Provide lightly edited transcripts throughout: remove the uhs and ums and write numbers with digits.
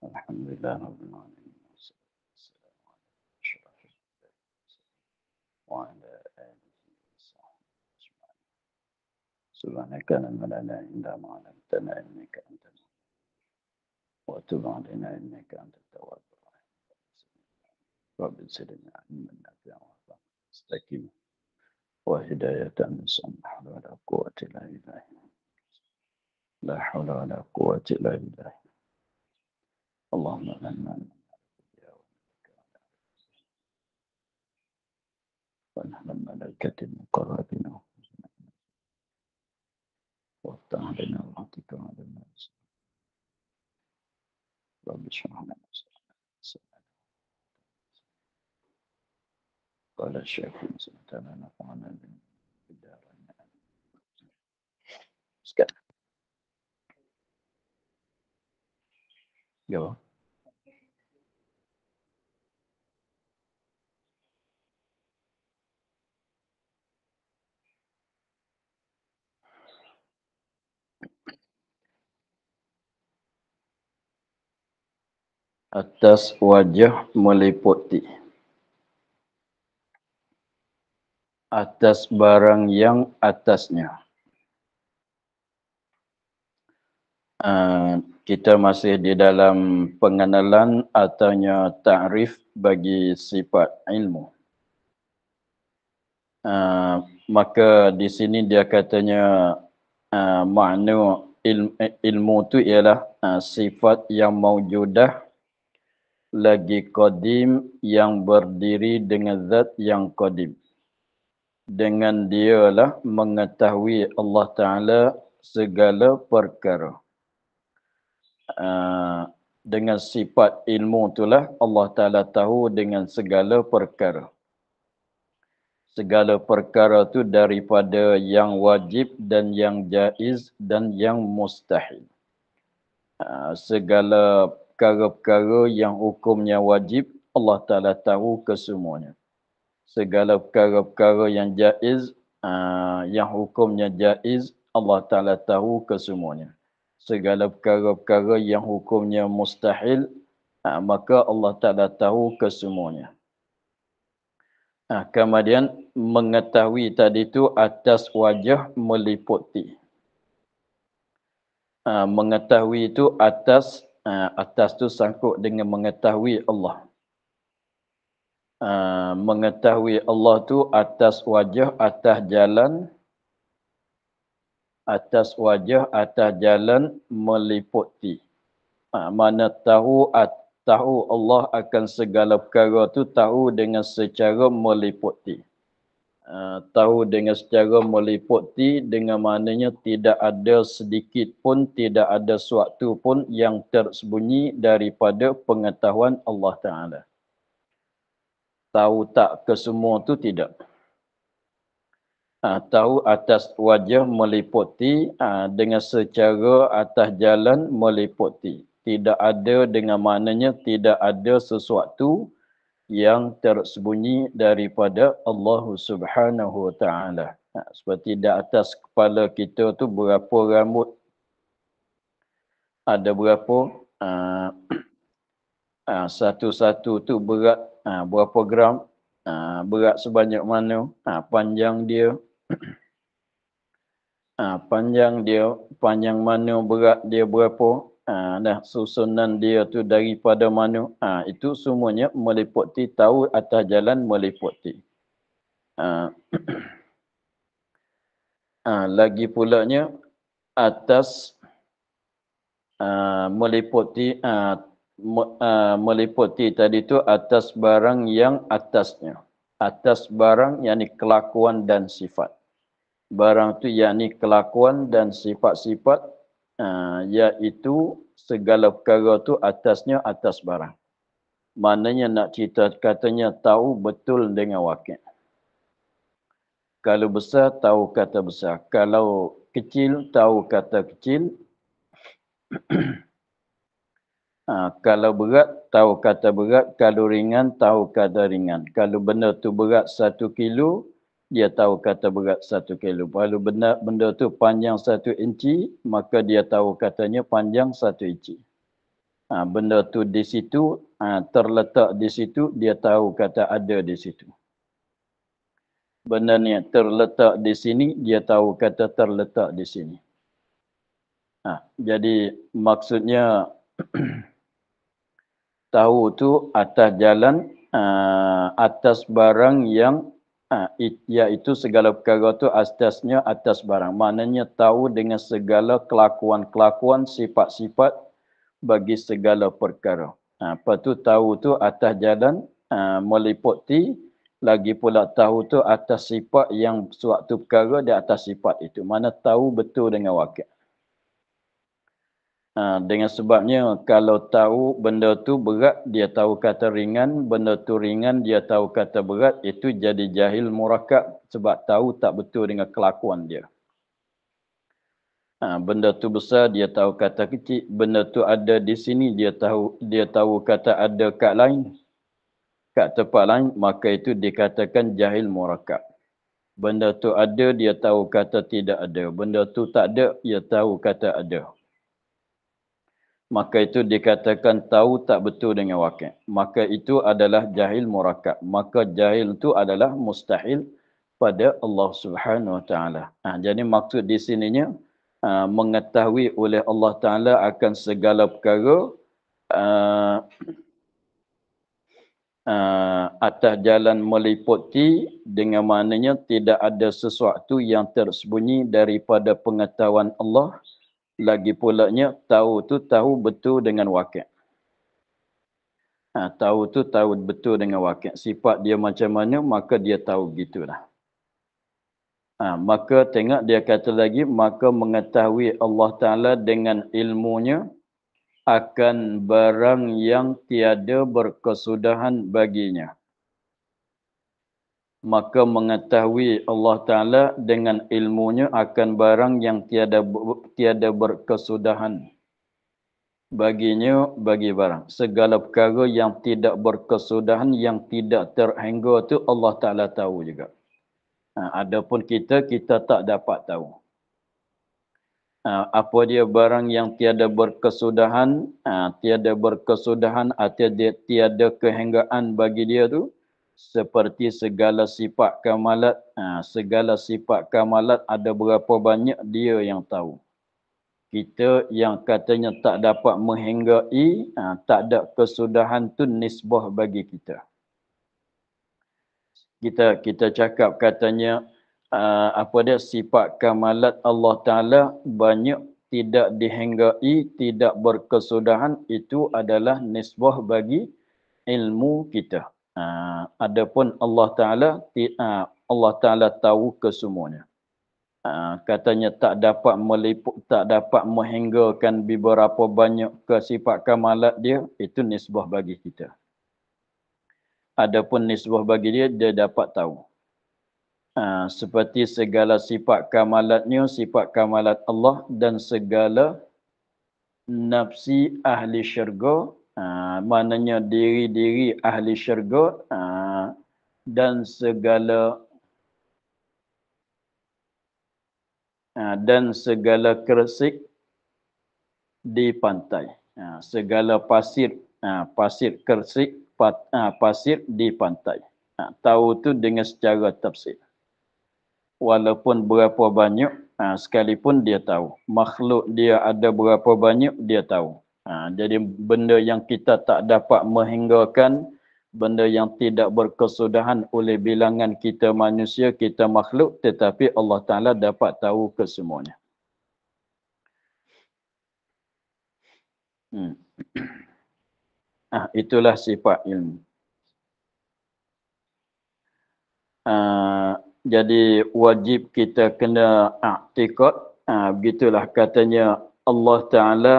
Alhamdulillah Rabbil Alamin. Wassalatu wassalamu ala asyrafil anbiya'i wa ala alihi wa sahbihi ajma'in. Subhanaka la ilaha illa anta 'allamtana innaka antal wa tub 'alaina innaka antat tawwabur rahim. Rabbi zidna 'ilman nafi'an wa fahman mustaqim wa hidayatan samah wa la quwwata illa billah. La haula wa la quwwata illa billah. Allahumma inna ونحن الملائكة المقربين وافتح علينا رحمتك وعلى الناس رب اشرح لنا صدرنا قال الشيخ مسلم تعالى نفعنا بالدارين sekarang jawab atas wajah meliputi atas barang yang atasnya. Kita masih di dalam pengenalan ataunya ta'rif bagi sifat ilmu. Maka di sini dia katanya makna ilmu tu ialah sifat yang maujudah lagi qadim yang berdiri dengan zat yang qadim. Dengan dialah mengetahui Allah Ta'ala segala perkara. Dengan sifat ilmu itulah Allah Ta'ala tahu dengan segala perkara. Segala perkara itu daripada yang wajib dan yang jaiz dan yang mustahil. Segala perkara-perkara yang hukumnya wajib, Allah Ta'ala tahu kesemuanya. Segala perkara-perkara yang jaiz, yang hukumnya jaiz, Allah Ta'ala tahu kesemuanya. Segala perkara-perkara yang hukumnya mustahil, maka Allah Ta'ala tahu kesemuanya. Kemudian mengetahui tadi itu atas wajah meliputi. Mengetahui itu atas tu sangkut dengan mengetahui Allah. Mengetahui Allah tu atas wajah, atas jalan, atas jalan meliputi. Mana tahu Allah akan segala perkara tu tahu dengan secara meliputi. Tahu dengan secara meliputi dengan maknanya tidak ada sedikit pun, tidak ada suatu pun yang tersembunyi daripada pengetahuan Allah Ta'ala. Tahu tak kesemua tu tidak. Tahu atas wajah meliputi, dengan secara atas jalan meliputi. Tidak ada dengan maknanya tidak ada sesuatu yang tersembunyi daripada Allah Subhanahu Wa Taala. Seperti di atas kepala kita tu berapa rambut? Ada berapa? Satu-satu tu berat berapa gram? Berat sebanyak mana? Panjang dia. Panjang mana, berat dia berapa? Susunan dia tu daripada mana? Itu semuanya meliputi, tahu atas jalan meliputi. Lagi pulanya atas meliputi meliputi tadi tu atas barang yang atasnya. Atas barang yakni kelakuan dan sifat. Barang tu yakni kelakuan dan sifat-sifat, iaitu segala perkara tu atasnya atas barang. Maknanya nak cerita katanya tahu betul dengan wakil. Kalau besar tahu kata besar. Kalau kecil tahu kata kecil. Kalau berat, tahu kata berat. Kalau ringan, tahu kata ringan. Kalau benda tu berat 1 kilo, dia tahu kata berat 1 kilo. Kalau benda tu panjang 1 inci, maka dia tahu katanya panjang 1 inci. Benda tu di situ, terletak di situ, dia tahu kata ada di situ. Benda ni terletak di sini, dia tahu kata terletak di sini. Jadi maksudnya tahu tu atas jalan, atas barang yang iaitu segala perkara tu atasnya atas barang. Maknanya tahu dengan segala kelakuan-kelakuan, sifat-sifat bagi segala perkara. Lepas tu tahu tu atas jalan meliputi, lagi pula tahu tu atas sifat yang suatu perkara di atas sifat itu. Mana tahu betul dengan wakil. Dengan sebabnya kalau tahu benda tu berat, dia tahu kata ringan. Benda tu ringan, dia tahu kata berat. Itu jadi jahil murakab sebab tahu tak betul dengan kelakuan dia. Benda tu besar, dia tahu kata kecil. Benda tu ada di sini, dia tahu kata ada kat lain. Kat tempat lain, maka itu dikatakan jahil murakab. Benda tu ada, dia tahu kata tidak ada. Benda tu tak ada, dia tahu kata ada. Maka itu dikatakan tahu tak betul dengan wakil. Maka itu adalah jahil murakab. Maka jahil itu adalah mustahil pada Allah Subhanahu Wa Taala. Jadi maksud di sininya mengetahui oleh Allah Taala akan segala perkara atas jalan meliputi, dengan maknanya tidak ada sesuatu yang tersembunyi daripada pengetahuan Allah. Lagi pulanya tahu tu tahu betul dengan wakil. Tahu tu tahu betul dengan wakil. Sifat dia macam mana, maka dia tahu gitulah. Maka tengok dia kata lagi, maka mengetahui Allah Ta'ala dengan ilmunya akan barang yang tiada berkesudahan baginya. Maka mengetahui Allah Ta'ala dengan ilmunya akan barang yang tiada berkesudahan baginya, bagi barang. Segala perkara yang tidak berkesudahan, yang tidak terhingga tu Allah Ta'ala tahu juga. Adapun kita tak dapat tahu. Apa dia barang yang tiada berkesudahan, atau tiada kehinggaan bagi dia tu, seperti segala sifat kamalat. Segala sifat kamalat ada berapa banyak dia yang tahu. Kita yang katanya tak dapat menghinggai, tak ada kesudahan tu nisbah bagi kita. Kita cakap katanya sifat kamalat Allah Ta'ala banyak tidak dihinggai, tidak berkesudahan, itu adalah nisbah bagi ilmu kita. Adapun Allah Ta'ala tahu kesemuanya. Katanya tak dapat menghinggakan beberapa banyak ke sifat kamalat dia, itu nisbah bagi kita. Adapun nisbah bagi dia, dia dapat tahu. Seperti segala sifat kamalatnya, sifat kamalat Allah, dan segala nafsi ahli syurga, maknanya diri-diri ahli syurga, dan segala kersik di pantai. Segala pasir kersik, pasir di pantai. Tahu tu dengan secara tafsir. Walaupun berapa banyak, sekalipun dia tahu. Makhluk dia ada berapa banyak, dia tahu. Jadi benda yang kita tak dapat menghinggakan, benda yang tidak berkesudahan oleh bilangan kita manusia, kita makhluk, tetapi Allah Ta'ala dapat tahu kesemuanya. Itulah sifat ilmu. Jadi wajib kita kena i'tiqad. Begitulah katanya Allah Ta'ala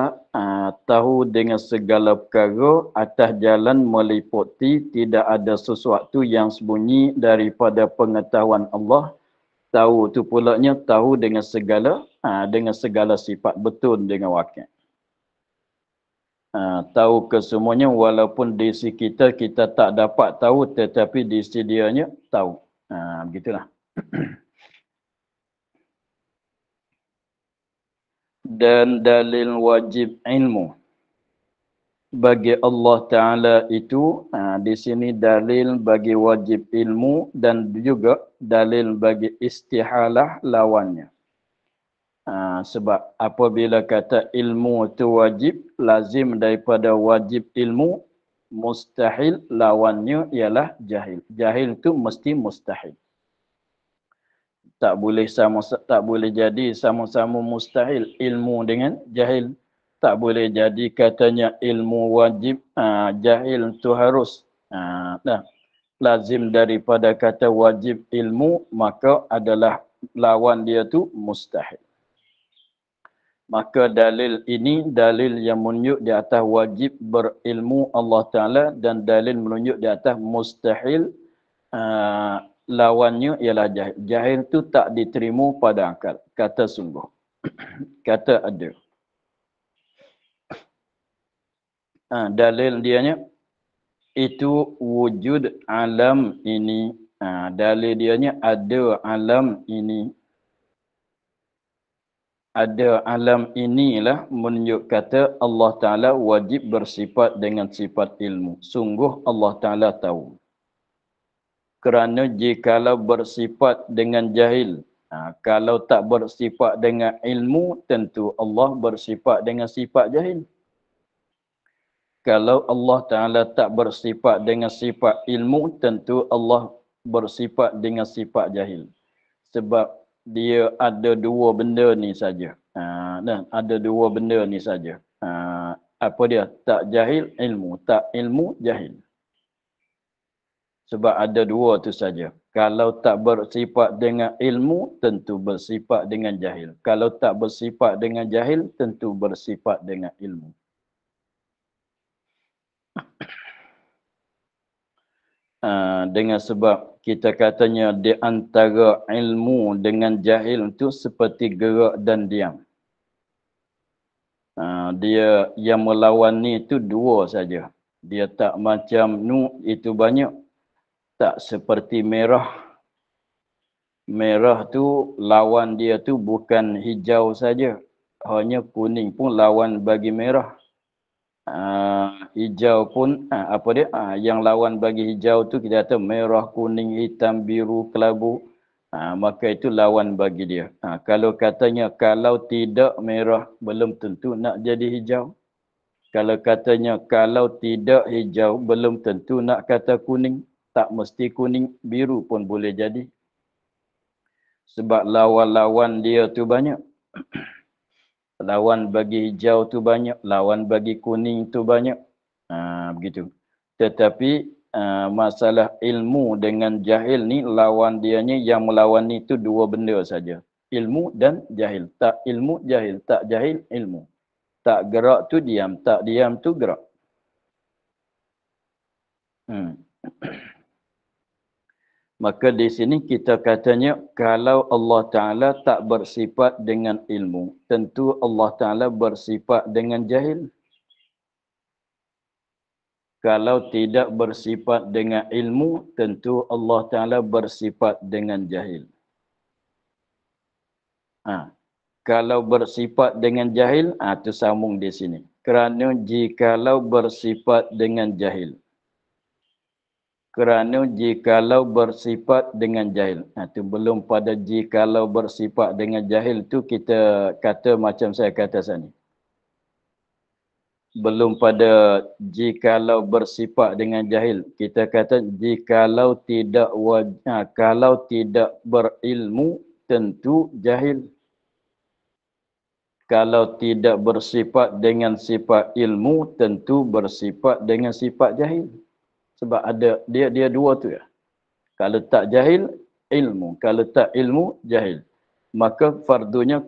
tahu dengan segala perkara atas jalan meliputi, tidak ada sesuatu yang sembunyi daripada pengetahuan Allah. Tahu tu pulanya tahu dengan segala sifat, betul dengan wakil. Tahu kesemuanya, walaupun di sisi kita tak dapat tahu, tetapi di sisi dianya tahu. Begitulah. Dan dalil wajib ilmu. bagi Allah Ta'ala itu, di sini dalil bagi wajib ilmu dan juga dalil bagi istihalah lawannya. Sebab apabila kata ilmu itu wajib, lazim daripada wajib ilmu, mustahil lawannya ialah jahil. Jahil itu mesti mustahil. Tak boleh jadi sama-sama mustahil ilmu dengan jahil. Tak boleh jadi katanya ilmu wajib, jahil itu harus. Nah, lazim daripada kata wajib ilmu, maka adalah lawan dia tu mustahil. Maka dalil ini dalil yang menunjuk di atas wajib berilmu Allah Ta'ala dan dalil menunjuk di atas mustahil, lawannya ialah jahil. Jahil itu tak diterima pada akal. Kata sungguh. Kata ada. Dalil dianya itu wujud alam ini. Dalil dianya ada alam ini. Ada alam inilah menunjuk kata Allah Ta'ala wajib bersifat dengan sifat ilmu. Sungguh Allah Ta'ala tahu. Kerana jikalau bersifat dengan jahil, kalau tak bersifat dengan ilmu, tentu Allah bersifat dengan sifat jahil. Kalau Allah Ta'ala tak bersifat dengan sifat ilmu, tentu Allah bersifat dengan sifat jahil. Sebab dia ada dua benda ni saja. Ada dua benda ni saja. Apa dia? Tak jahil, ilmu. Tak ilmu, jahil. Sebab ada dua tu saja. Kalau tak bersifat dengan ilmu, tentu bersifat dengan jahil. Kalau tak bersifat dengan jahil, tentu bersifat dengan ilmu. Dengan sebab kita katanya di antara ilmu dengan jahil itu seperti gerak dan diam. Dia yang melawan ni itu dua saja. Dia tak macam nu itu banyak. Tak seperti merah. Merah tu lawan dia tu bukan hijau saja. Hanya kuning pun lawan bagi merah. Hijau pun apa dia? Yang lawan bagi hijau tu kita kata merah, kuning, hitam, biru, kelabu. Maka itu lawan bagi dia. Kalau katanya kalau tidak merah belum tentu nak jadi hijau. Kalau katanya kalau tidak hijau belum tentu nak kata kuning. Tak mesti kuning, biru pun boleh jadi. Sebab lawan-lawan dia tu banyak. Lawan bagi hijau tu banyak, lawan bagi kuning tu banyak. Begitu. Tetapi masalah ilmu dengan jahil ni, lawan dianya yang melawan ni tu dua benda saja. Ilmu dan jahil. Tak ilmu, jahil. Tak jahil, ilmu. Tak gerak tu diam. Tak diam tu gerak. Maka di sini kita katanya kalau Allah Ta'ala tak bersifat dengan ilmu, tentu Allah Ta'ala bersifat dengan jahil. Kalau tidak bersifat dengan ilmu, tentu Allah Ta'ala bersifat dengan jahil. Kalau bersifat dengan jahil, itu sambung di sini. Kerana jikalau bersifat dengan jahil. Kerana jikalau bersifat dengan jahil. Itu belum pada jikalau bersifat dengan jahil tu kita kata macam saya kata sini. Belum pada jikalau bersifat dengan jahil. Kita kata jikalau tidak kalau tidak berilmu tentu jahil. Kalau tidak bersifat dengan sifat ilmu tentu bersifat dengan sifat jahil. Sebab ada dia dua tu ya. Kalau tak jahil, ilmu. Kalau tak ilmu, jahil. Maka fardunya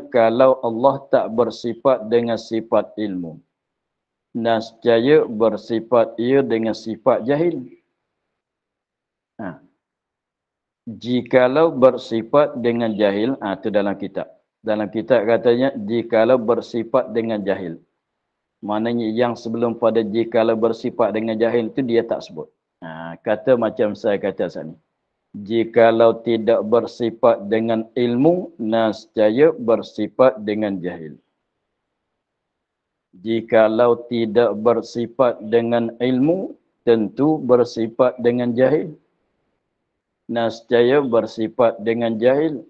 kalau Allah tak bersifat dengan sifat ilmu, nescaya bersifat ia dengan sifat jahil. Jikalau bersifat dengan jahil, itu dalam kitab. Dalam kitab katanya jikalau bersifat dengan jahil. Maknanya yang sebelum pada jikalau bersifat dengan jahil itu dia tak sebut. Kata macam saya kata sini. Jikalau tidak bersifat dengan ilmu, nescaya bersifat dengan jahil. Jikalau tidak bersifat dengan ilmu, tentu bersifat dengan jahil. Nascaya bersifat dengan jahil.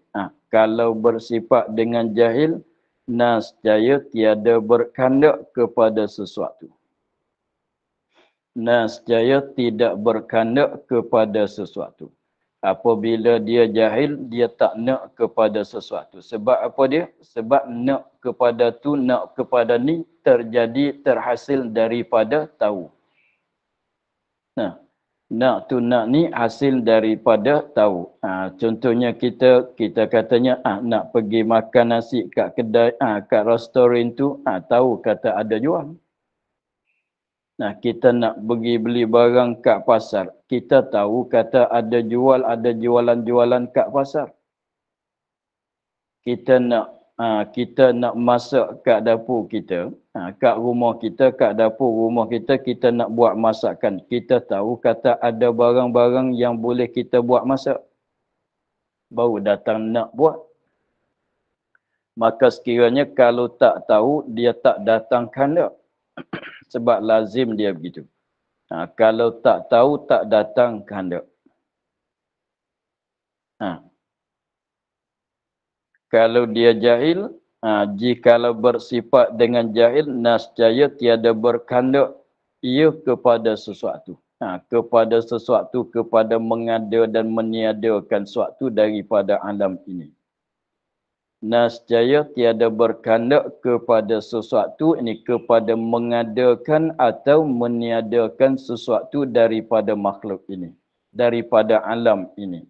Kalau bersifat dengan jahil, nascaya tiada berkandak kepada sesuatu. Nascaya tidak berkandak kepada sesuatu. Apabila dia jahil, dia tak nak kepada sesuatu. Sebab apa dia? Sebab nak kepada tu, nak kepada ni terjadi, terhasil daripada tahu. Nah, nak tu nak ni hasil daripada tahu. Contohnya kita katanya nak pergi makan nasi kat kedai, kat restoran tu, tahu kata ada jual. Nah, kita nak pergi beli barang kat pasar. Kita tahu kata ada jual, ada jualan-jualan kat pasar. Kita nak masak kat dapur kita, kat rumah kita, kat dapur rumah kita, kita nak buat masakan. Kita tahu kata ada barang-barang yang boleh kita buat masak. Baru datang nak buat. Maka sekiranya kalau tak tahu, dia tak datang kandak. Sebab lazim dia begitu. Kalau tak tahu, tak datang kehendak. Kalau dia jahil, jikalau bersifat dengan jahil, nascaya tiada berkehendak ia kepada sesuatu. Kepada sesuatu, kepada mengada dan meniadakan sesuatu daripada alam ini. Nascaya tiada berkehendak kepada sesuatu ini, kepada mengadakan atau meniadakan sesuatu daripada makhluk ini, daripada alam ini.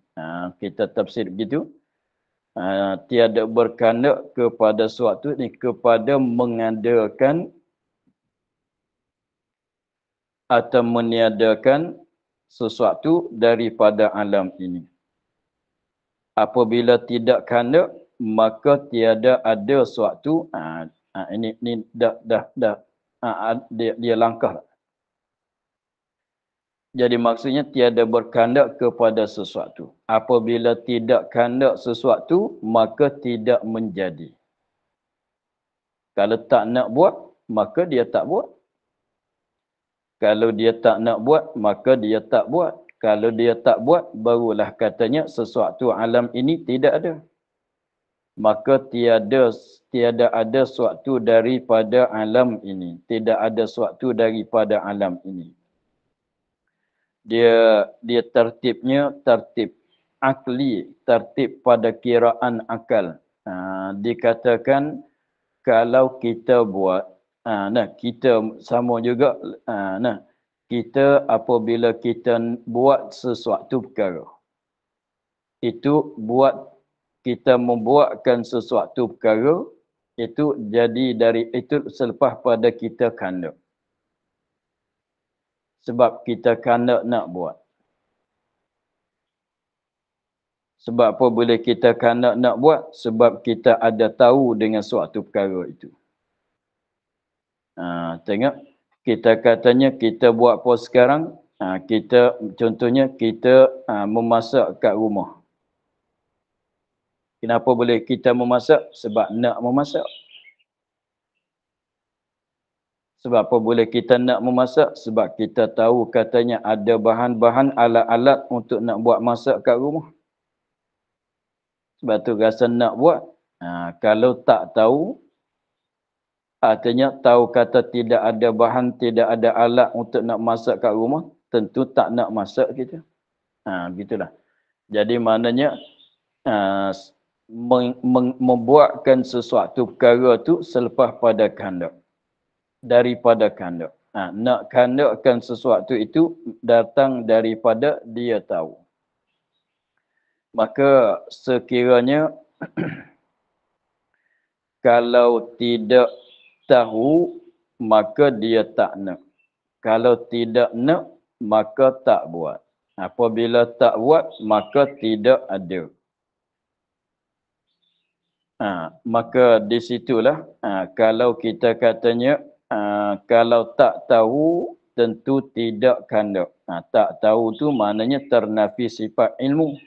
Kita tafsir begitu. Tiada berkehendak kepada sesuatu ini, kepada mengadakan atau meniadakan sesuatu daripada alam ini. Apabila tidak kehendak, maka tiada ada suatu ini dia langkah. Jadi maksudnya tiada berkehendak kepada sesuatu. Apabila tidak kehendak sesuatu, maka tidak menjadi. Kalau tak nak buat, maka dia tak buat. Kalau dia tak nak buat, maka dia tak buat. Kalau dia tak buat, barulah katanya sesuatu alam ini tidak ada. Maka tiada ada suatu daripada alam ini. Tidak ada suatu daripada alam ini. Dia tertibnya tertib akli, tertib pada kiraan akal. Dikatakan kalau kita buat, kita sama juga, kita apabila kita buat sesuatu perkara, itu kita membuatkan sesuatu perkara, itu jadi dari itu selepas pada kita kehendak. Sebab kita kehendak nak buat. Sebab apa boleh kita kehendak nak buat? Sebab kita ada tahu dengan suatu perkara itu. Tengok, kita katanya kita buat apa sekarang? Contohnya kita memasak kat rumah. Kenapa boleh kita memasak? Sebab nak memasak. Sebab apa boleh kita nak memasak? Sebab kita tahu katanya ada bahan-bahan alat-alat untuk nak buat masak kat rumah. Sebab tu rasa nak buat. Kalau tak tahu, artinya tahu kata tidak ada bahan, tidak ada alat untuk nak masak kat rumah, tentu tak nak masak kita. Begitulah. Jadi maknanya membuatkan sesuatu perkara tu selepas pada kehendak. Daripada kehendak. Nak kehendakkan sesuatu itu datang daripada dia tahu. Maka sekiranya kalau tidak tahu, maka dia tak nak. Kalau tidak nak, maka tak buat. Apabila tak buat, maka tidak ada. Maka di situlah kalau kita katanya kalau tak tahu tentu tidak kehendak. Tak tahu tu maknanya ternafi sifat ilmu.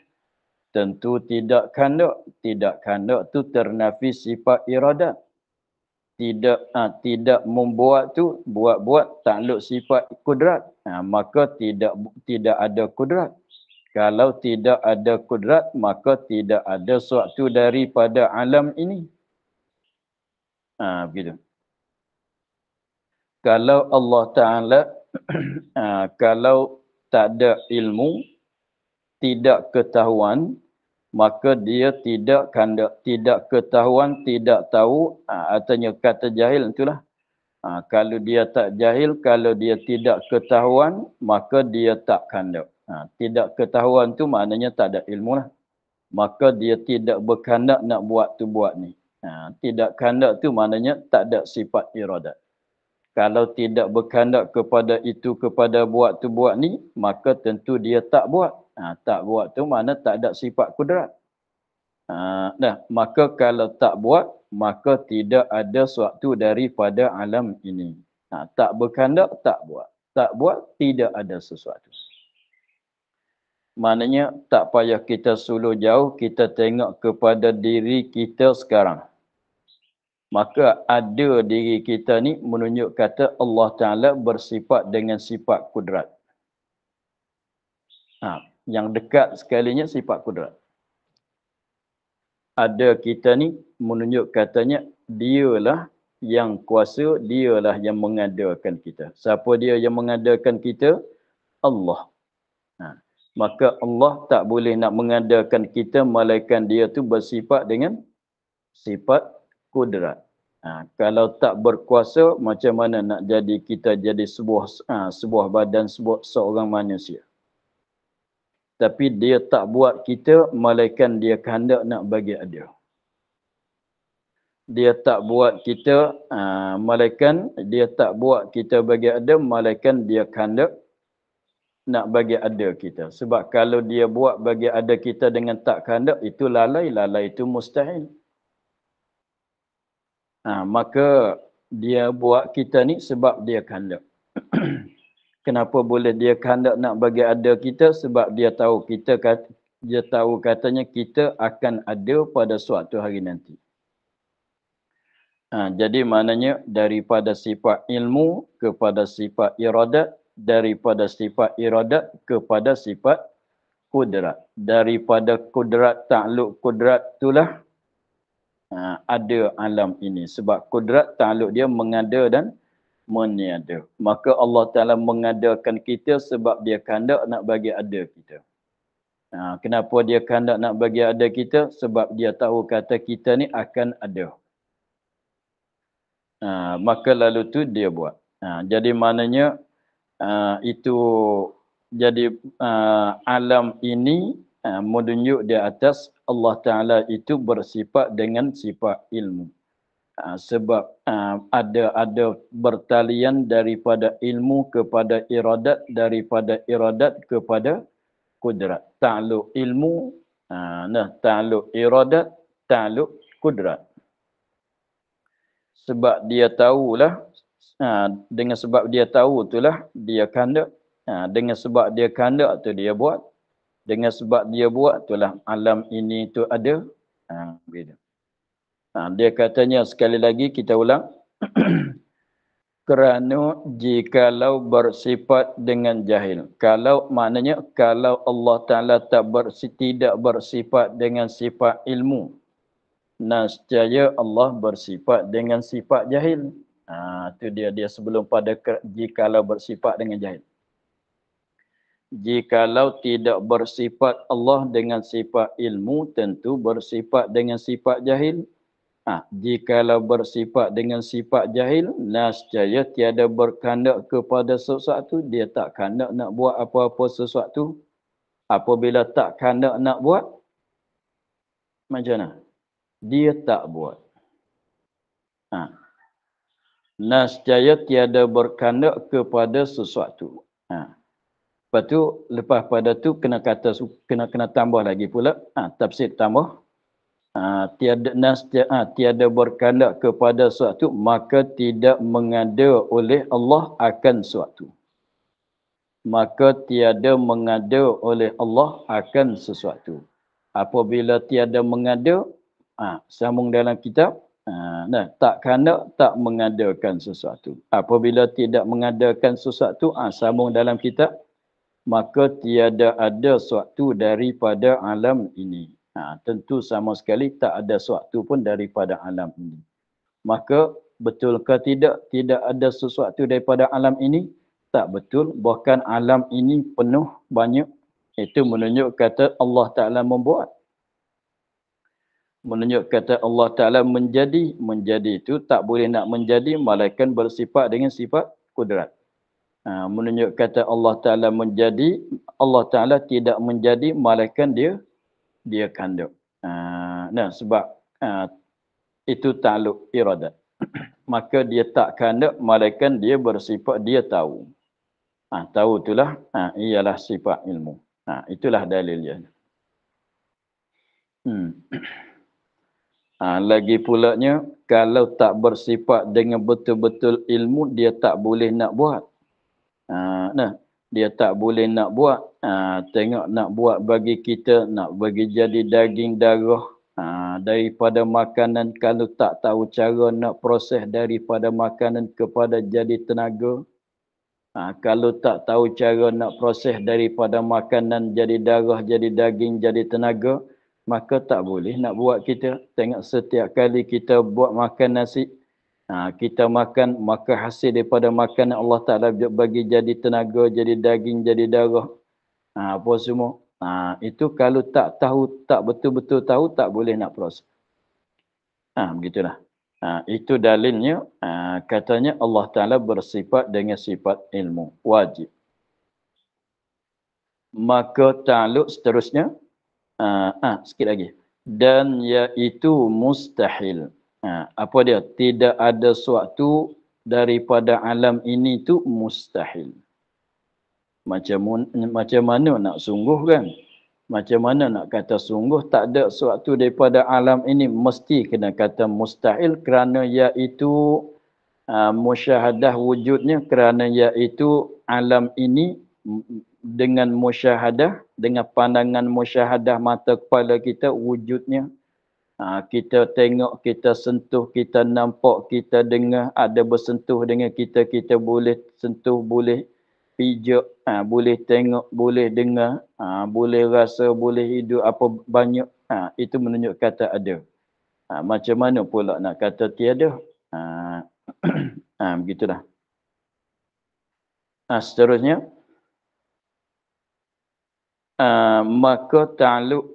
Tentu tidak kehendak. Tidak kehendak tu ternafi sifat iradat. tidak membuat tu buat takluk sifat kudrat, maka tidak ada kudrat. Kalau tidak ada kudrat, maka tidak ada suatu daripada alam ini. Begitu. Kalau Allah Ta'ala, kalau tak ada ilmu, tidak ketahuan, maka dia tidak ketahuan, tidak tahu, artinya kata jahil itulah. Kalau dia tak jahil, kalau dia tidak ketahuan, maka dia tak kandak. Tidak ketahuan tu maknanya tak ada ilmu lah. Maka dia tidak berkandak nak buat tu buat ni. Tidak kandak tu maknanya tak ada sifat iradat. Kalau tidak berkandak kepada itu, kepada buat tu buat ni, maka tentu dia tak buat. Tak buat tu makna tak ada sifat kudrat. Maka kalau tak buat, maka tidak ada suatu daripada alam ini. Tak berkandak, tak buat. Tak buat, tidak ada sesuatu. Maknanya tak payah kita suluh jauh, kita tengok kepada diri kita sekarang. Maka ada diri kita ni menunjuk kata Allah Ta'ala bersifat dengan sifat kudrat. Yang dekat sekalinya sifat kudrat. Ada kita ni menunjuk katanya dialah yang kuasa, dialah yang mengadakan kita. Siapa dia yang mengadakan kita? Allah. Maka Allah tak boleh nak mengadakan kita melainkan dia tu bersifat dengan sifat kudrat. Kalau tak berkuasa, macam mana nak jadi kita jadi sebuah badan, seorang manusia. Tapi dia tak buat kita melainkan dia kehendak nak bagi ada. Dia tak buat kita melainkan dia tak buat kita bagi ada, melainkan dia kehendak nak bagi ada kita. Sebab kalau dia buat bagi ada kita dengan tak kehendak, itu lalai itu mustahil. Maka dia buat kita ni sebab dia kehendak. Kenapa boleh dia kehendak nak bagi ada kita? Sebab dia tahu katanya kita akan ada pada suatu hari nanti. Jadi maknanya daripada sifat ilmu kepada sifat iradat, daripada sifat iradat kepada sifat kudrat. Daripada kudrat, takluk kudrat itulah ada alam ini. Sebab kudrat takluk dia mengada dan meniada. Maka Allah Ta'ala mengadakan kita sebab dia kehendak nak bagi ada kita. Kenapa dia kehendak nak bagi ada kita? Sebab dia tahu kata kita ni akan ada. Maka lalu tu dia buat. Jadi maknanya itu jadi alam ini menunjuk di atas Allah Ta'ala itu bersifat dengan sifat ilmu. Sebab ada bertalian daripada ilmu kepada iradat, daripada iradat kepada kudrat. Ta'luk ilmu, ta'luk iradat, ta'luk kudrat. Sebab dia tahulah, dengan sebab dia tahu itulah dia kehendak. Dengan sebab dia kehendak tu dia buat. Dengan sebab dia buat itulah alam ini tu ada. Begitu. Dia katanya sekali lagi kita ulang. Kerana jikalau bersifat dengan jahil. Kalau maknanya kalau Allah Ta'ala tidak bersifat dengan sifat ilmu. Nescaya Allah bersifat dengan sifat jahil. Itu dia sebelum pada jikalau bersifat dengan jahil. Jikalau tidak bersifat Allah dengan sifat ilmu, tentu bersifat dengan sifat jahil. Jikalau bersifat dengan sifat jahil, nescaya tiada berkehendak kepada sesuatu, dia tak kehendak nak buat apa-apa sesuatu. Apabila tak kehendak nak buat, macam mana? Dia tak buat. Nescaya tiada berkehendak kepada sesuatu. Lepas tu, lepas pada tu kena tambah lagi pula, tafsir tambah. Tiada berkehendak kepada sesuatu, maka tidak mengada oleh Allah akan sesuatu. Maka tiada mengada oleh Allah akan sesuatu. Apabila tiada mengada, sambung dalam kitab, Nah, tak kerana tak mengadakan sesuatu. Apabila tidak mengadakan sesuatu, sambung dalam kitab, maka tiada ada suatu daripada alam ini. Tentu sama sekali tak ada suatu pun daripada alam ini. Maka betulkah tidak ada sesuatu daripada alam ini? Tak betul. Bahkan alam ini penuh banyak. Itu menunjuk kata Allah Ta'ala membuat. Menunjuk kata Allah Ta'ala menjadi. Menjadi itu tak boleh nak menjadi, malaikat bersifat dengan sifat kudrat. Menunjuk kata Allah Ta'ala menjadi, Allah Ta'ala tidak menjadi, malaikat dia kandung. Nah, sebab itu takluk iradat. Maka dia tak kandung, malaikat dia bersifat, dia tahu. Tahu itulah, ialah sifat ilmu. Itulah dalilnya. Lagi pulanya, kalau tak bersifat dengan betul-betul ilmu, dia tak boleh nak buat. Dia tak boleh nak buat. Tengok nak buat bagi kita, nak bagi jadi daging darah daripada makanan. Kalau tak tahu cara nak proses daripada makanan kepada jadi tenaga. Kalau tak tahu cara nak proses daripada makanan jadi darah, jadi daging, jadi tenaga, maka tak boleh nak buat kita. Tengok setiap kali kita buat makan nasi, kita makan, maka hasil daripada makanan Allah Ta'ala bagi jadi tenaga, jadi daging, jadi darah. Apa semua. Itu kalau tak tahu, tak betul-betul tahu, tak boleh nak proses. Begitulah. Itu dalilnya, katanya Allah Ta'ala bersifat dengan sifat ilmu. Wajib. Maka ta'aluk seterusnya, sikit lagi. Dan iaitu mustahil. Apa dia? Tidak ada suatu daripada alam ini tu mustahil. Macam mana nak sungguh kan? Macam mana nak kata sungguh? Tak ada suatu daripada alam ini mesti kena kata mustahil kerana iaitu musyahadah wujudnya, kerana iaitu alam ini dengan musyahadah, dengan pandangan musyahadah mata kepala kita wujudnya. Kita tengok, kita sentuh, kita nampak, kita dengar, ada bersentuh dengan kita, kita boleh sentuh, boleh pijak, boleh tengok, boleh dengar, boleh rasa, boleh hidup, apa banyak. Itu menunjuk kata ada. Macam mana pula nak kata tiada? Begitulah. Seterusnya, maka ta'aluk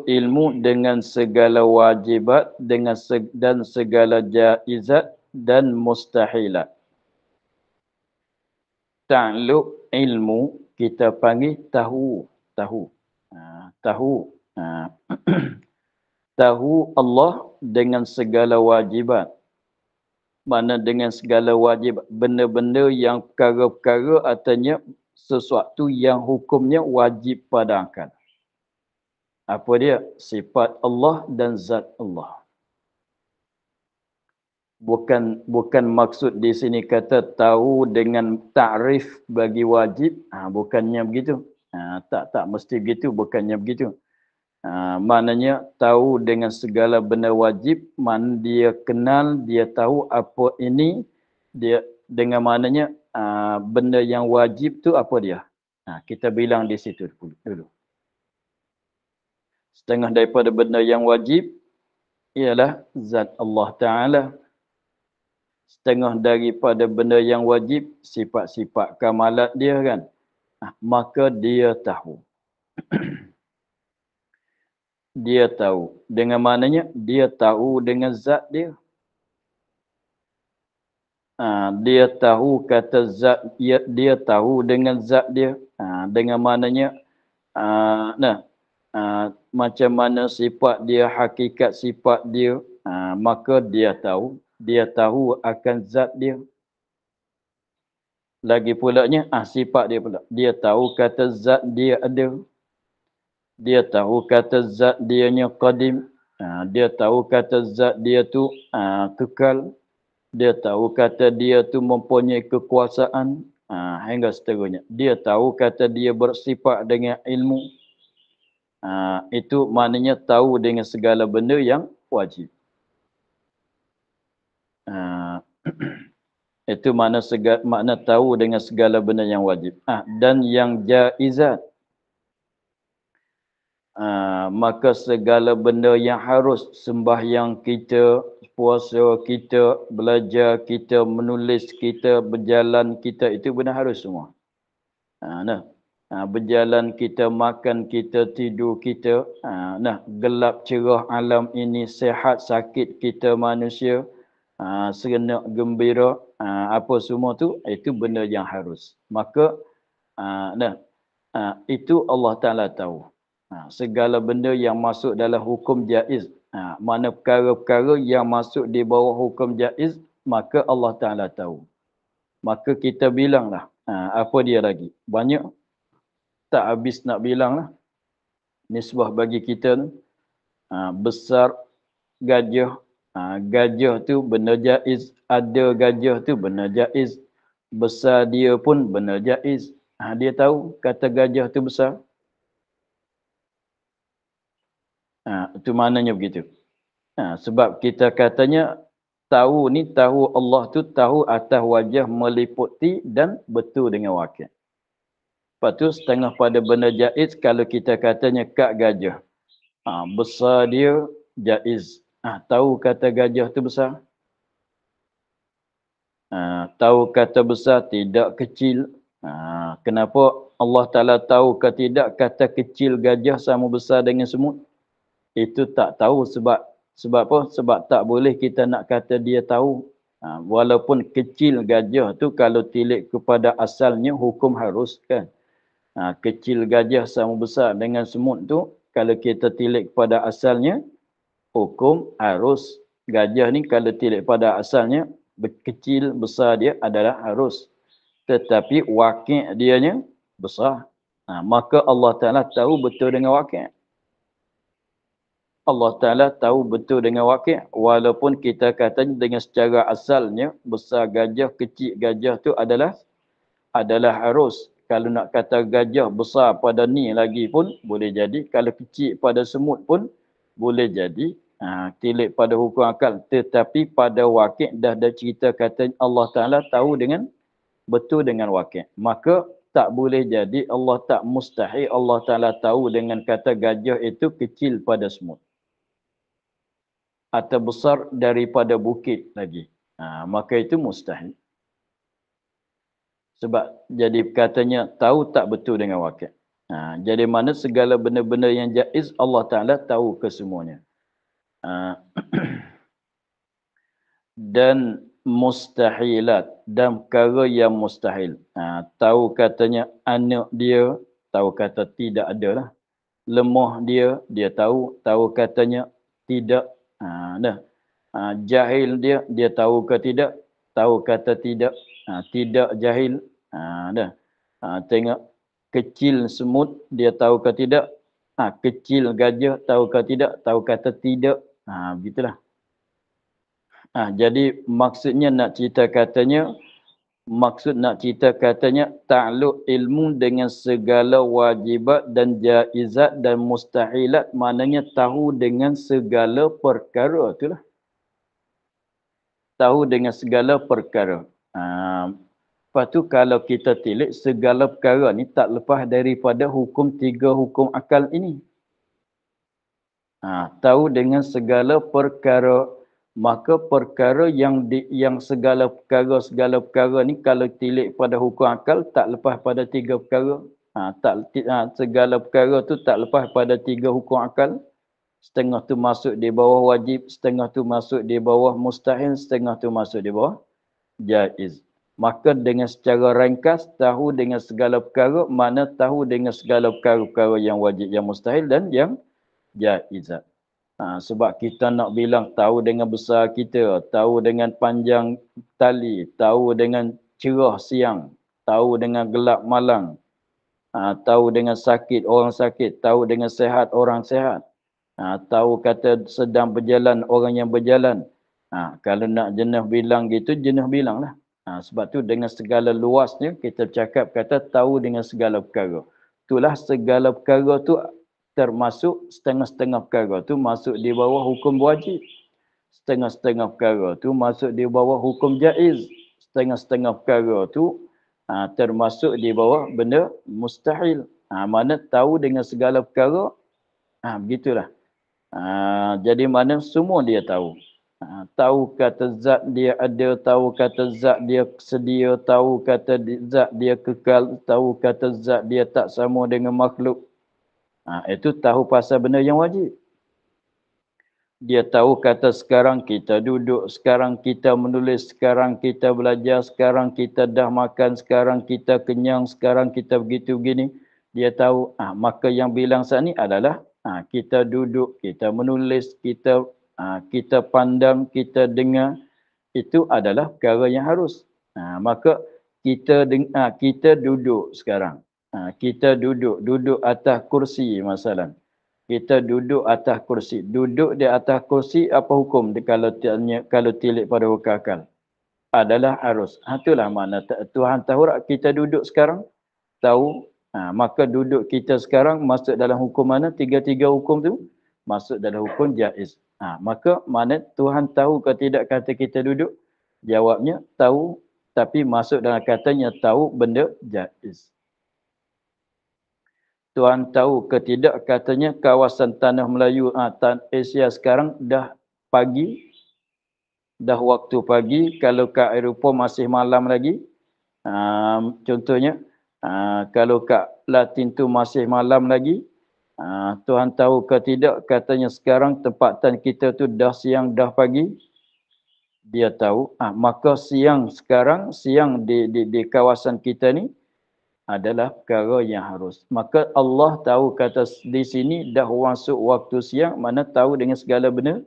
ilmu dengan segala wajibat, dan segala jaizat dan mustahilat. Ta'aluk ilmu kita panggil tahu. Tahu Allah dengan segala wajibat. Mana dengan segala wajib, benda-benda yang perkara-perkara, artinya sesuatu yang hukumnya wajib pada akal. Apa dia? Sifat Allah dan zat Allah. Bukan maksud di sini kata tahu dengan takrif bagi wajib, bukannya begitu. Tak mesti begitu, bukannya begitu. Maknanya tahu dengan segala benda wajib, mana dia kenal, dia tahu apa ini, dia dengan maknanya benda yang wajib tu apa dia. Kita bilang di situ dulu. Setengah daripada benda yang wajib ialah zat Allah Ta'ala. Setengah daripada benda yang wajib, sifat-sifat kamalat dia kan. Maka dia tahu. Dia tahu. Dengan maknanya, dia tahu dengan zat dia. Dia tahu kata zat, dia tahu dengan zat dia. Dengan maknanya, macam mana sifat dia, hakikat sifat dia, maka dia tahu. Dia tahu akan zat dia. Lagi pulanya, sifat dia pula. Dia tahu kata zat dia ada. Dia tahu kata zat dianya qadim. Dia tahu kata zat dia tu kekal. Dia tahu kata dia tu mempunyai kekuasaan. Hingga seterusnya. Dia tahu kata dia bersifat dengan ilmu. Itu maknanya tahu dengan segala benda yang wajib. Ah, itu makna tahu dengan segala benda yang wajib. Dan yang jaizat. Maka segala benda yang harus, sembahyang kita, puasa kita, belajar kita, menulis kita, berjalan kita, itu benda harus semua. Berjalan kita, makan kita, tidur kita, gelap cerah alam ini, sehat sakit kita manusia, serenak gembira, apa semua tu, itu benda yang harus. Maka itu Allah Ta'ala tahu. Segala benda yang masuk dalam hukum jaiz, mana perkara-perkara yang masuk di bawah hukum jaiz, maka Allah Ta'ala tahu. Maka kita bilanglah, apa dia lagi? Banyak, tak habis nak bilang lah. Nisbah bagi kita, besar gajah, gajah tu benda jaiz, ada gajah tu benda jaiz, besar dia pun benda jaiz. Dia tahu kata gajah tu besar. Itu maknanya begitu. Sebab kita katanya tahu ni, tahu Allah tu tahu atas wajah meliputi dan betul dengan wakil. Lepas tu setengah pada benda jaiz kalau kita katanya kak gajah. Besar dia jaiz. Tahu kata gajah tu besar? Tahu kata besar tidak kecil. Kenapa Allah Ta'ala tahu ke tidak kata kecil gajah sama besar dengan semut? Itu tak tahu sebab apa? Sebab tak boleh kita nak kata dia tahu. Walaupun kecil gajah tu kalau tilik kepada asalnya hukum harus kan. Kecil gajah sama besar dengan semut tu kalau kita tilik kepada asalnya hukum harus. Gajah ni kalau tilik pada asalnya kecil besar dia adalah harus. Tetapi wakil dianya besar. Maka Allah Ta'ala tahu betul dengan wakil. Allah Ta'ala tahu betul dengan wakil. Walaupun kita katanya dengan secara asalnya besar gajah, kecil gajah tu adalah harus. Kalau nak kata gajah besar pada ni lagi pun boleh jadi. Kalau kecil pada semut pun boleh jadi. Tilik pada hukum akal. Tetapi pada wakil dah ada cerita kata Allah Ta'ala tahu dengan betul dengan wakil. Maka tak boleh jadi Allah tak mustahil Allah Ta'ala tahu dengan kata gajah itu kecil pada semut. Atau besar daripada bukit lagi. Maka itu mustahil. Sebab jadi katanya tahu tak betul dengan wakil. Jadi mana segala benda-benda yang jaiz Allah Ta'ala tahu kesemuanya. Dan mustahilat dan perkara yang mustahil. Tahu katanya anak dia, tahu kata tidak ada lah. Lemah dia tahu katanya tidak. Jahil dia tahu ke tidak, tahu kata tidak. Tidak jahil. Tengok kecil semut dia tahu ke tidak, kecil gajah tahu ke tidak, tahu kata tidak. Begitulah. Jadi maksudnya nak cerita katanya takluk ilmu dengan segala wajibat dan jaizat dan mustahilat, maknanya tahu dengan segala perkara itulah. Tahu dengan segala perkara. Lepas tu kalau kita tilik segala perkara ni tak lepas daripada hukum 3 hukum akal ini. Tahu dengan segala perkara. Maka perkara yang segala perkara ni kalau tilik pada hukum akal tak lepas pada 3 perkara. Segala perkara tu tak lepas pada 3 hukum akal. Setengah tu masuk di bawah wajib, setengah tu masuk di bawah mustahil, setengah tu masuk di bawah jaiz. Maka dengan secara ringkas tahu dengan segala perkara, mana tahu dengan segala perkara-perkara yang wajib, yang mustahil dan yang jaizat. Sebab kita nak bilang tahu dengan besar kita, tahu dengan panjang tali, tahu dengan cerah siang, tahu dengan gelap malam, tahu dengan sakit orang sakit, tahu dengan sehat orang sehat, tahu kata sedang berjalan orang yang berjalan. Kalau nak jenis bilang gitu, jenis bilang lah. Sebab tu dengan segala luasnya kita cakap kata tahu dengan segala perkara. Itulah segala perkara tu termasuk setengah-setengah perkara tu masuk di bawah hukum wajib. setengah-setengah perkara tu masuk di bawah hukum jaiz. Setengah-setengah perkara tu termasuk di bawah benda mustahil. Mana tahu dengan segala perkara, begitulah. Jadi mana semua dia tahu. Tahu kata zat dia ada, tahu kata zat dia sedia, tahu kata zat dia kekal, tahu kata zat dia tak sama dengan makhluk. Itu tahu pasal benda yang wajib. Dia tahu kata sekarang kita duduk, sekarang kita menulis, sekarang kita belajar, sekarang kita dah makan, sekarang kita kenyang, sekarang kita begitu begini. Dia tahu, maka yang bilang saat ni adalah kita duduk, kita menulis, kita pandang, kita dengar. Itu adalah perkara yang harus. Maka kita duduk sekarang. Kita duduk atas kursi masalah. Kita duduk atas kursi. Duduk di atas kursi apa hukum kalau tilik pada hukum akal? Adalah harus. Itulah makna Tuhan tahu kita duduk sekarang. Tahu. Maka duduk kita sekarang masuk dalam hukum mana? Tiga-tiga hukum tu masuk dalam hukum jaiz. Maka mana Tuhan tahu ke tidak kata kita duduk? Jawabnya tahu. Tapi masuk dalam katanya tahu benda jaiz. Tuhan tahu ke tidak katanya kawasan tanah Melayu Asia sekarang dah pagi, dah waktu pagi. Kalau kat Eropah masih malam lagi. Contohnya kalau kat Latin tu masih malam lagi. Tuhan tahu ke tidak katanya sekarang tempatan kita tu dah siang, dah pagi. Dia tahu. Maka siang sekarang, siang di kawasan kita ni adalah perkara yang harus. Maka Allah tahu kata di sini dah masuk waktu siang, mana tahu dengan segala benda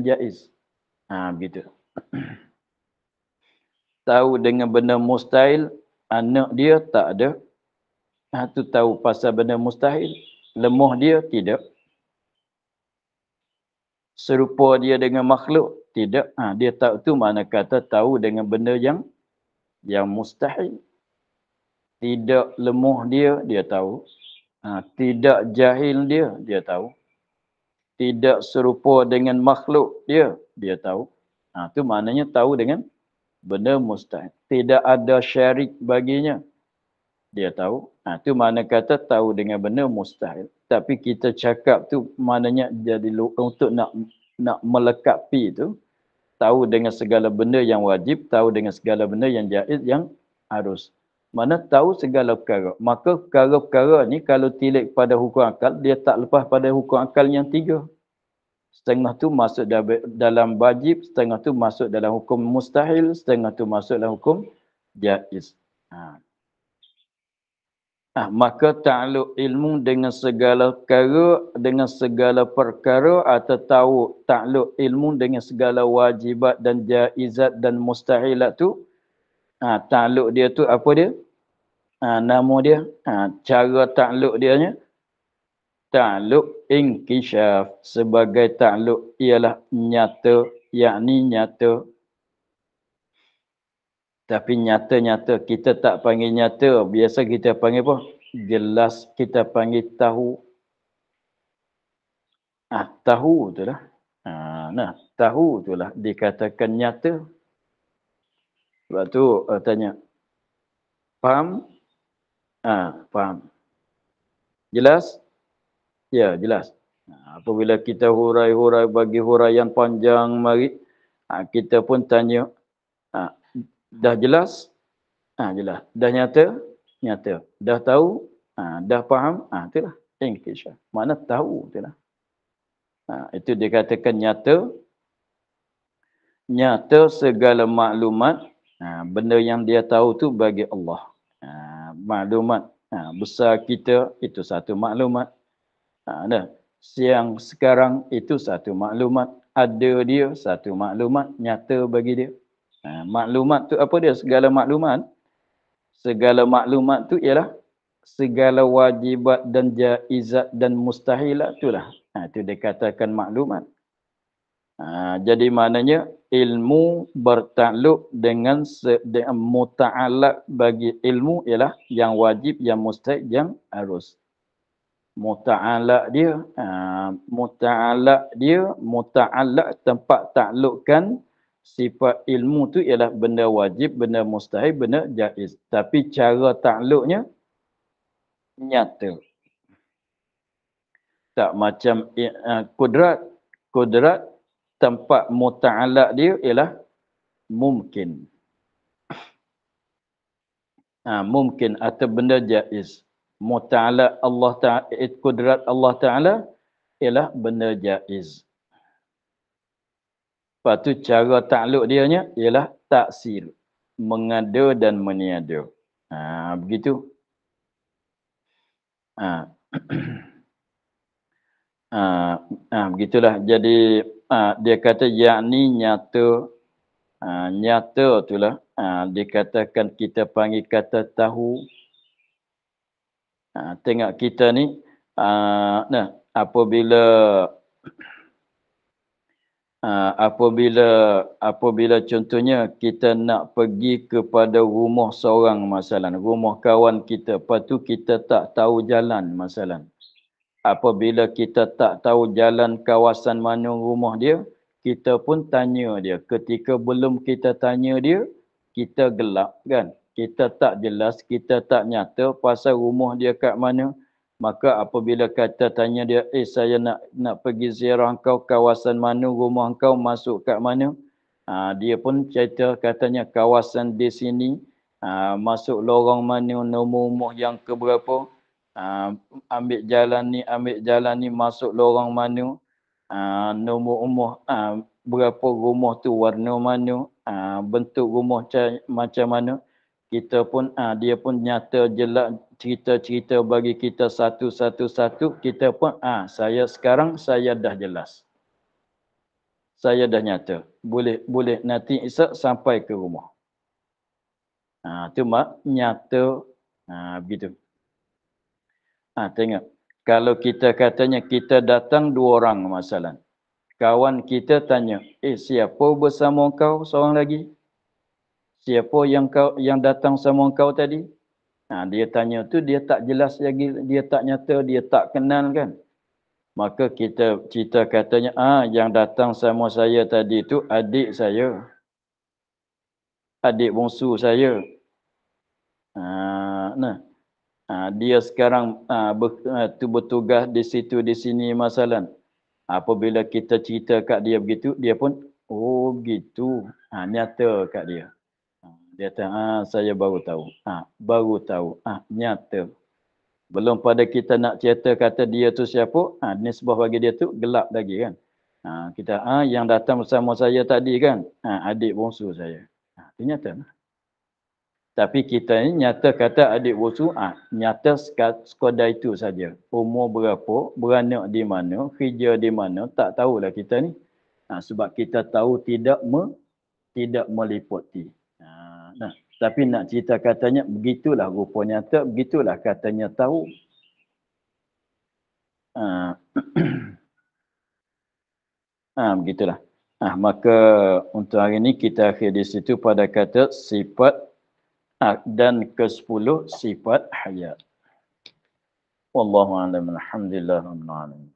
jaiz. Begitu. Tahu dengan benda mustahil, anak dia tak ada. Tu tahu pasal benda mustahil. Lemah dia tidak. Serupa dia dengan makhluk tidak. Dia tahu tu mana kata tahu dengan benda yang mustahil. Tidak lemah dia tahu. Tidak jahil dia tahu. Tidak serupa dengan makhluk dia tahu. Itu maknanya tahu dengan benda mustahil. Tidak ada syarik baginya, dia tahu. Itu makna kata tahu dengan benda mustahil. Tapi kita cakap tu maknanya jadi untuk nak melekapi tu. Tahu dengan segala benda yang wajib, tahu dengan segala benda yang jaiz, yang harus. Mana tahu segala perkara. Maka perkara-perkara ni kalau tilik pada hukum akal, dia tak lepas pada hukum akal yang tiga. Setengah tu masuk dalam wajib, setengah tu masuk dalam hukum mustahil, setengah tu masuk dalam hukum jaiz. Maka ta'alluq ilmu dengan segala perkara, dengan segala perkara, atau tahu ta'alluq ilmu dengan segala wajibat dan jaizat dan mustahilat tu, ta'alluq dia tu apa dia? Nama dia, cara ta'alluq dianya, ta'alluq inkishaf. Sebagai ta'alluq ialah nyata, yakni nyata. Tapi nyata-nyata, kita tak panggil nyata. Biasa kita panggil apa? Jelas, kita panggil tahu. Tahu tu lah. Tahu tu lah dikatakan nyata. Sebab tu tanya. Faham? Faham. Jelas? Ya, jelas. Apabila kita hurai-hurai bagi huraian panjang mari, kita pun tanya, dah jelas? Jelas. Dah nyata? Nyata. Dah tahu? Dah faham? Itulah. Inkishaf. Mana tahu? Itulah. Itu dikatakan nyata. Nyata segala maklumat. Benda yang dia tahu tu bagi Allah. Maklumat. Besar kita, itu satu maklumat. Siang sekarang, itu satu maklumat. Ada dia, satu maklumat. Nyata bagi dia. Maklumat tu apa dia? Segala maklumat. Segala maklumat tu ialah segala wajibat dan jaizat dan mustahilat itulah. Itu dikatakan maklumat. Jadi maknanya ilmu bertakluk dengan muta'alaq bagi ilmu ialah yang wajib, yang mustahil, yang harus. Muta'allaq dia, muta'allaq tempat taklukkan sifat ilmu tu ialah benda wajib, benda mustahil, benda jaiz. Tapi cara takluknya nyata. Tak macam kudrat. Kudrat tempat muta'allaq dia ialah mungkin. Mungkin atau benda jaiz. Muta'allaq Allah Ta'ala, kudrat Allah Ta'ala ialah benda jaiz. Lepas tu cara takluk dianya ialah taksir. Mengada dan meniada. Begitu. Begitulah. Jadi dia kata yakni nyata. Nyata itulah. Dikatakan kita panggil kata tahu. Tengok kita ni. Apabila contohnya kita nak pergi kepada rumah seorang masalah, rumah kawan kita, lepas tu kita tak tahu jalan masalah. Apabila kita tak tahu jalan kawasan mana rumah dia, kita pun tanya dia. Ketika belum kita tanya dia, kita gelap kan? Kita tak jelas, kita tak nyata pasal rumah dia kat mana. Maka apabila kata tanya dia, saya nak pergi ziarah engkau, kawasan mana rumah engkau, masuk kat mana? Dia pun cerita katanya kawasan di sini, masuk lorong mana, nombor rumah yang keberapa, ambil jalan ni, masuk lorong mana, nombor rumah, berapa rumah tu, warna mana, bentuk rumah macam mana. Kita pun, dia pun nyata jelas cerita-cerita bagi kita satu-satu. Kita pun, sekarang saya dah jelas. Saya dah nyata. Boleh nanti esok sampai ke rumah. Tu nyata. Begitu. Tengok. Kalau kita katanya kita datang 2 orang masalah. Kawan kita tanya, siapa bersama kau seorang lagi? Siapa yang datang sama kau tadi? Dia tanya tu, dia tak jelas lagi, dia tak nyata, dia tak kenal kan. Maka kita katanya, yang datang sama saya tadi tu adik saya. Adik bongsu saya. Dia sekarang bertugas di situ, di sini masalah. Apabila kita cerita kat dia begitu, dia pun, oh begitu. Nyata kat dia. Dia kata, saya baru tahu. Nyata. Belum pada kita nak cerita kata dia tu siapa, nisbah bagi dia tu gelap lagi kan. Kita, yang datang bersama saya tadi kan, adik bongsu saya. Itu nyata. Tapi kita ni nyata kata adik bongsu, nyata sekadar itu saja. Umur berapa, beranak di mana, kerja di mana, tak tahulah kita ni. Sebab kita tahu tidak meliputi. Tapi nak cerita katanya, begitulah rupa nyata, begitulah katanya tahu. Begitulah. Maka untuk hari ini kita akhir di situ pada kata sifat dan ke-10 sifat hayat. Wallahu a'lam. Alhamdulillah rabbil alamin.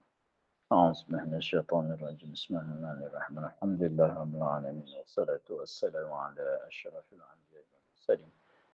A'udzubillahi minasyaitonir rajim. Bismillahirrahmanirrahim. Alhamdulillah rabbil alamin. Wassalatu wassalamu ala asyrafil anbiya'i wal mursalin.